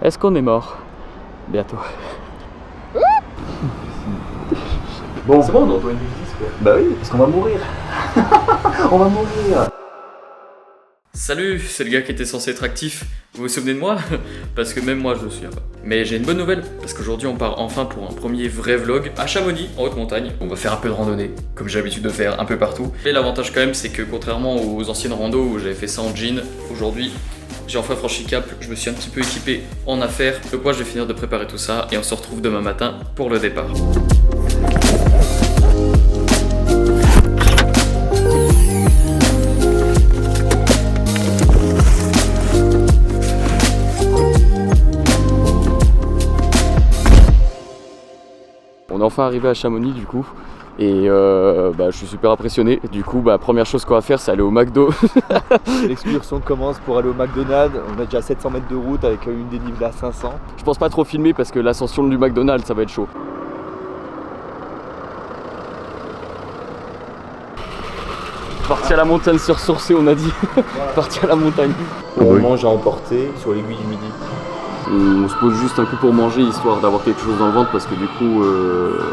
Est-ce qu'on est mort? Bientôt. Bon, c'est bon, on doit une justice quoi. Bah oui, parce qu'on va mourir. On va mourir. Salut, c'est le gars qui était censé être actif. Vous vous souvenez de moi? Parce que même moi je me souviens pas. Mais j'ai une bonne nouvelle, parce qu'aujourd'hui on part enfin pour un premier vrai vlog à Chamonix, en haute montagne. On va faire un peu de randonnée, comme j'ai l'habitude de faire un peu partout. Et l'avantage quand même, c'est que contrairement aux anciennes randos où j'avais fait ça en jean, aujourd'hui j'ai enfin franchi cap, je me suis un petit peu équipé en affaires. Donc moi je vais finir de préparer tout ça et on se retrouve demain matin pour le départ. On est enfin arrivé à Chamonix du coup et je suis super impressionné. Du coup première chose qu'on va faire c'est aller au McDo. L'excursion commence pour aller au McDonald's. On a déjà 700 mètres de route avec une dénivelée à 500. Je pense pas trop filmer parce que l'ascension du McDonald's ça va être chaud. Parti à la montagne se ressourcer on a dit. Voilà. Parti à la montagne. On mange à emporter sur l'aiguille du midi. On se pose juste un coup pour manger histoire d'avoir quelque chose dans le ventre parce que du coup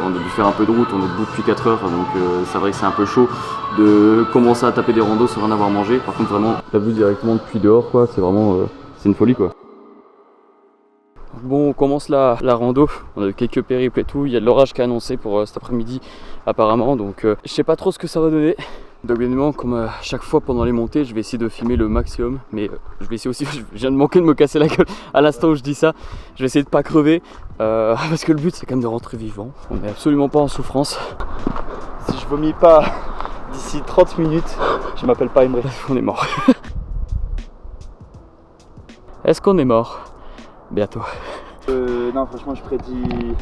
on a dû faire un peu de route, on est debout depuis 4 heures donc c'est vrai que c'est un peu chaud de commencer à taper des randos sans rien avoir mangé. Par contre vraiment la vue directement depuis dehors quoi, c'est vraiment c'est une folie quoi. Bon on commence la rando, on a eu quelques périples et tout, il y a de l'orage qui est annoncé pour cet après-midi apparemment donc je sais pas trop ce que ça va donner. Donc bien évidemment comme à chaque fois pendant les montées je vais essayer de filmer le maximum mais je vais essayer aussi, je viens de manquer de me casser la gueule à l'instant où je dis ça, je vais essayer de pas crever parce que le but c'est quand même de rentrer vivant, on n'est absolument pas en souffrance. Si je vomis pas d'ici 30 minutes, je m'appelle pas Emre. On est mort. Est-ce qu'on est mort? Bientôt. Non franchement je prédis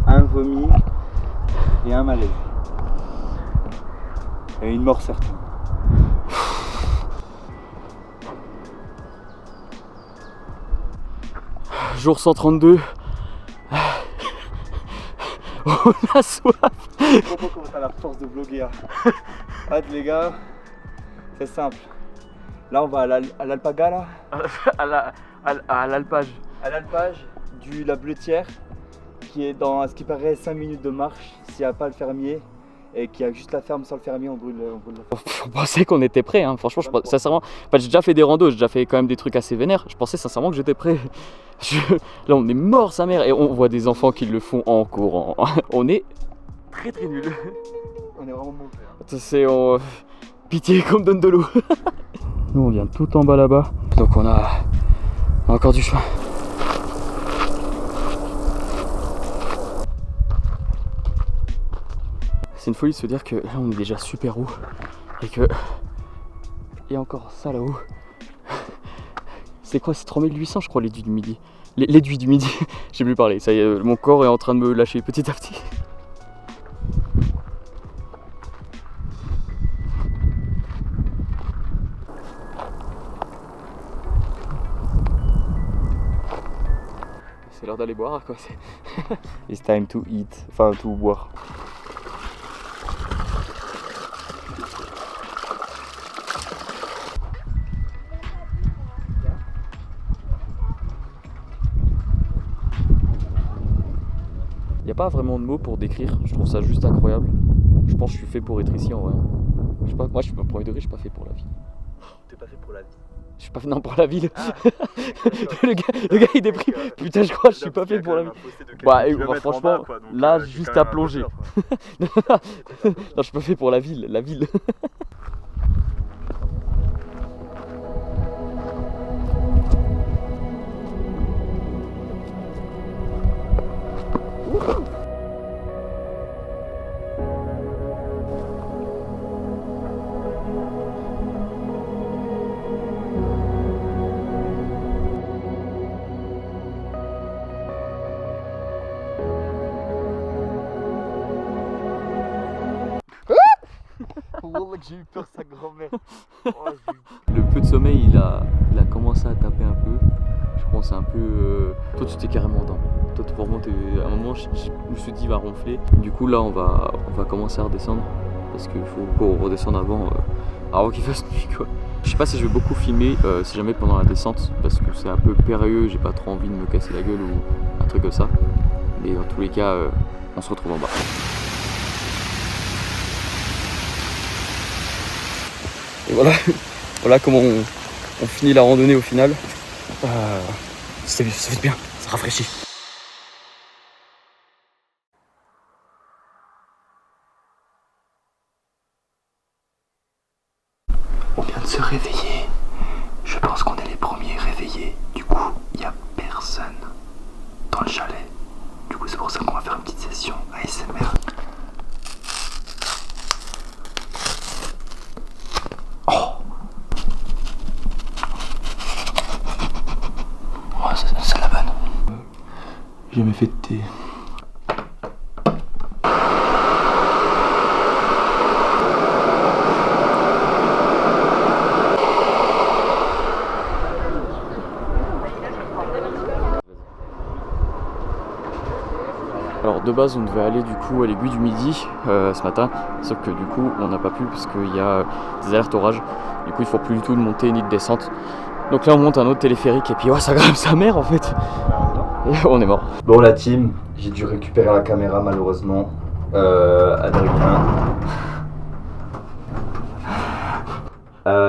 un vomi et un malaise. Et une mort certaine. Jour 132. On a soif. Je comprends comment t'as la force de bloguer. Hâte les gars, c'est simple. Là on va à l'alpaga là. À l'alpage. À l'alpage de la Bleutière qui est dans à ce qui paraît 5 minutes de marche s'il n'y a pas le fermier. Et qui a juste la ferme sans le fermier, on brûle la ferme. On pensait qu'on était prêt, hein. Franchement, sincèrement, j'ai déjà fait des randos, j'ai déjà fait quand même des trucs assez vénères. Je pensais sincèrement que j'étais prêt. Là, on est mort, sa mère, et on voit des enfants qui le font en courant. On est très très nuls. On est vraiment mauvais. Hein. C'est pitié qu'on me donne de l'eau. Nous, on vient tout en bas là-bas, donc on a encore du chemin. C'est une folie de se dire que là on est déjà super haut et que il y a encore ça là-haut. C'est quoi? C'est 3800 je crois l'éduit du midi. L'éduit du midi, j'ai plus parlé, ça y est, mon corps est en train de me lâcher petit à petit. C'est l'heure d'aller boire quoi. It's time to eat, enfin tout boire. Il n'y a pas vraiment de mots pour décrire, je trouve ça juste incroyable. Je pense que je suis fait pour être ici en vrai. Je sais pas, moi je suis pas premier degré, je suis pas fait pour la vie. T'es pas fait pour la vie. Je suis pas fait non pour la ville. Ah. le gars il déprime. Putain je crois que je suis pas fait pour la ville. Franchement, bas, là juste à plonger. Non je suis pas fait pour la ville, la ville. J'ai eu peur sa grand-mère. Le peu de sommeil il a commencé à taper un peu. Je pense un peu. Toi tu t'es carrément dans. Toi vraiment à un moment je me suis dit il va ronfler. Du coup là on va commencer à redescendre. Parce qu'il faut qu'on redescende avant qu'il fasse nuit quoi. Je sais pas si je vais beaucoup filmer si jamais pendant la descente parce que c'est un peu périlleux, j'ai pas trop envie de me casser la gueule ou un truc comme ça. Mais dans tous les cas, on se retrouve en bas. Et voilà, voilà comment on finit la randonnée au final. Ça fait bien, ça rafraîchit. On vient de se réveiller. Je pense qu'on est les premiers réveillés. Du coup, il n'y a personne dans le chalet. Du coup, c'est pour ça qu'on va faire une petite session ASMR. C'est la bonne. J'ai jamais fait de thé. Alors de base on devait aller du coup à l'aiguille du Midi ce matin, sauf que du coup on n'a pas pu parce qu'il y a des alertes orage. Du coup il faut plus du tout de montée ni de descente. Donc là on monte un autre téléphérique et puis ouais, ça grimpe sa mère en fait. Et on est mort. Bon la team, j'ai dû récupérer la caméra malheureusement. Adrien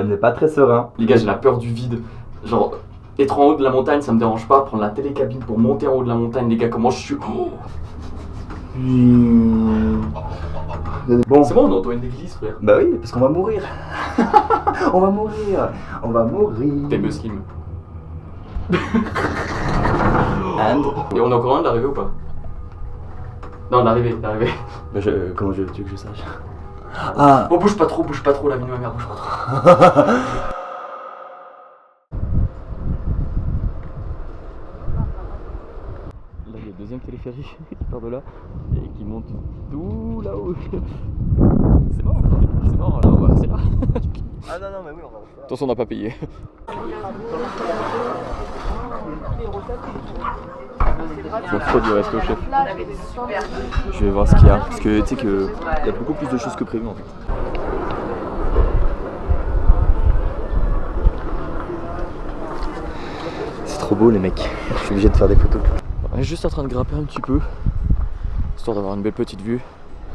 n'est pas très serein. Les gars, j'ai la peur du vide. Genre être en haut de la montagne ça me dérange pas, prendre la télécabine pour monter en haut de la montagne, les gars, comment je suis. Oh, Bon. c'est bon, on entend une église, frère. Bah oui, parce qu'on va mourir. On va mourir. On va mourir. T'es muslim. And Et on est encore loin de l'arrivée ou pas? Non, l'arrivée. bah comment tu veux que je sache? Ah. Oh, bouge pas trop, la vie de ma mère, bouge pas trop. Là, il y a le deuxième téléphérique qui part de là et qui monte tout là-haut. C'est mort, là, on va rester là. Ah non, mais oui, on va. Attention, on n'a pas payé. Je m'en fous du resto, chef. Je vais voir ce qu'il y a, parce que tu sais qu'il y a beaucoup plus de choses que prévu en fait. C'est trop beau les mecs. Je suis obligé de faire des photos. On est juste en train de grimper un petit peu, histoire d'avoir une belle petite vue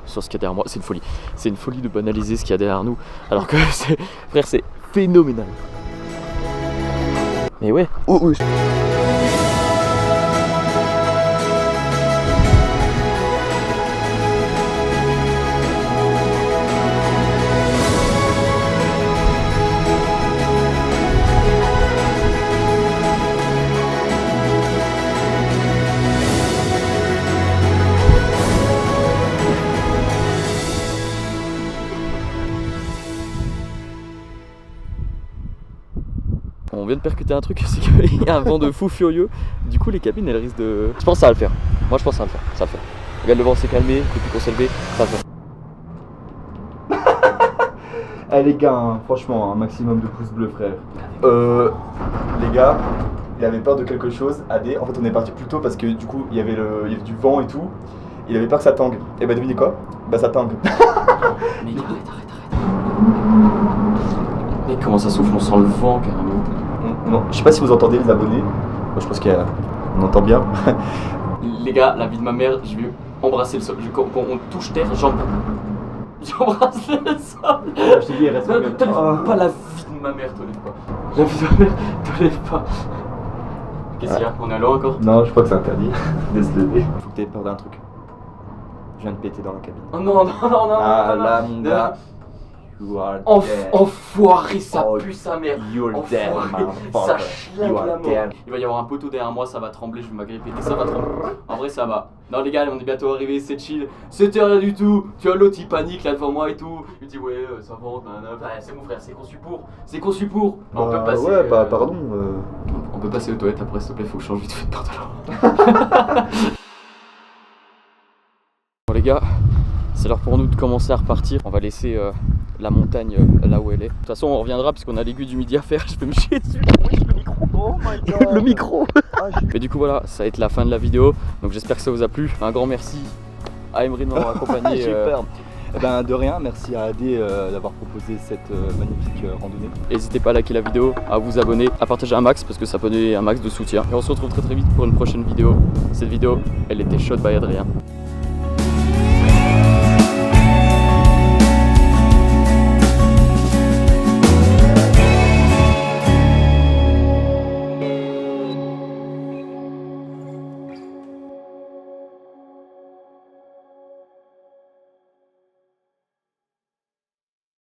sur ce qu'il y a derrière moi. C'est une folie. C'est une folie de banaliser ce qu'il y a derrière nous, alors que frère, c'est phénoménal. Mais ouais. Oh. On vient de percuter un truc, c'est qu'il y a un vent de fou furieux. Du coup les cabines elles risquent de... Je pense que ça va le faire. Moi je pense que ça va le faire. Ça va le faire. Regarde, le vent s'est calmé, depuis qu'on s'est levé, ça va le faire. Eh les gars, hein, franchement, un maximum de pouces bleus frère. Les gars, il avait peur de quelque chose, AD. En fait on est parti plus tôt parce que du coup il y avait du vent et tout. Il avait peur que ça tangue. Et bah devinez quoi? Bah ça tangue. Mais arrête. Mais comment ça souffle? On sent le vent carrément. Non, je sais pas si vous entendez les abonnés. Moi je pense qu'on entend bien. Les gars, la vie de ma mère, je vais embrasser le sol. Quand on touche terre, j'embrasse le sol. Je te dis, il reste Non, pas la vie de ma mère, te lève pas. La vie de ma mère, te lève pas. Qu'est-ce qu'il y a? On est à l'eau encore? Non, je crois que c'est interdit de se lever. Faut que t'aies peur d'un truc. Je viens de péter dans la cabine. Oh non. Ah là mon gars. You are dead. Enfoiré, ça Oh, pue sa mère. You're dead, Enfoiré, ça motherfucker. schlingue You la are mort. dead. Il va y avoir un poteau derrière moi, ça va trembler, je vais m'agripper et ça va trembler. En vrai ça va. Non les gars, on est bientôt arrivés, c'est chill. C'était rien du tout. Tu vois l'autre il panique là devant moi et tout. Il me dit ouais ça vente, c'est mon frère, c'est conçu pour. On peut passer. Ouais, pardon. On peut passer aux toilettes après s'il te plaît, faut que je change vite fait de pantalon. Bon les gars, c'est l'heure pour nous de commencer à repartir. On va laisser la montagne là où elle est. De toute façon on reviendra parce qu'on a l'aiguille du Midi à faire. Je vais me chier dessus. Le micro. Oh my god. Le micro. Et du coup voilà, ça va être la fin de la vidéo. Donc j'espère que ça vous a plu. Un grand merci à Emery de m'avoir accompagné. J'ai peur. Eh ben, de rien, merci à AD d'avoir proposé cette magnifique randonnée. N'hésitez pas à liker la vidéo, à vous abonner, à partager un max parce que ça peut donner un max de soutien. Et on se retrouve très vite pour une prochaine vidéo. Cette vidéo, elle était shot by Adrien.